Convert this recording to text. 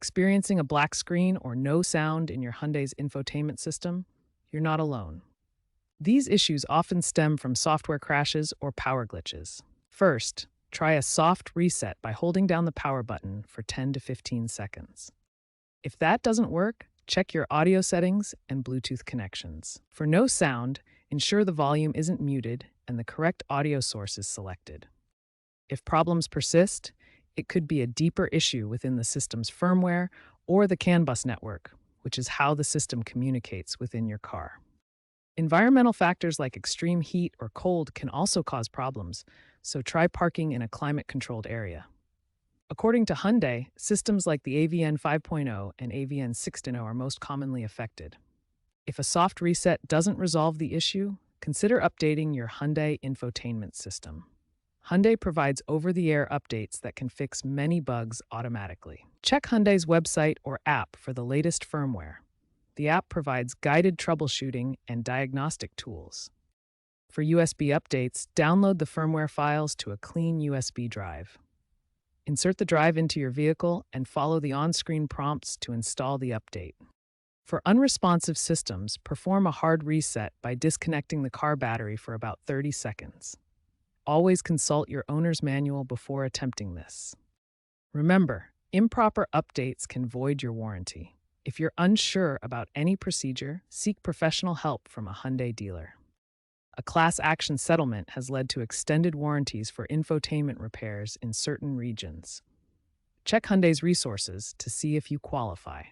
Experiencing a black screen or no sound in your Hyundai's infotainment system? You're not alone. These issues often stem from software crashes or power glitches. First, try a soft reset by holding down the power button for 10 to 15 seconds. If that doesn't work, check your audio settings and Bluetooth connections. For no sound, ensure the volume isn't muted and the correct audio source is selected. If problems persist, it could be a deeper issue within the system's firmware or the CAN bus network, which is how the system communicates within your car. Environmental factors like extreme heat or cold can also cause problems, so try parking in a climate-controlled area. According to Hyundai, systems like the AVN 5.0 and AVN 6.0 are most commonly affected. If a soft reset doesn't resolve the issue, consider updating your Hyundai Infotainment system. Hyundai provides over-the-air updates that can fix many bugs automatically. Check Hyundai's website or app for the latest firmware. The app provides guided troubleshooting and diagnostic tools. For USB updates, download the firmware files to a clean USB drive. Insert the drive into your vehicle and follow the on-screen prompts to install the update. For unresponsive systems, perform a hard reset by disconnecting the car battery for about 30 seconds. Always consult your owner's manual before attempting this. Remember, improper updates can void your warranty. If you're unsure about any procedure, seek professional help from a Hyundai dealer. A class action settlement has led to extended warranties for infotainment repairs in certain regions. Check Hyundai's resources to see if you qualify.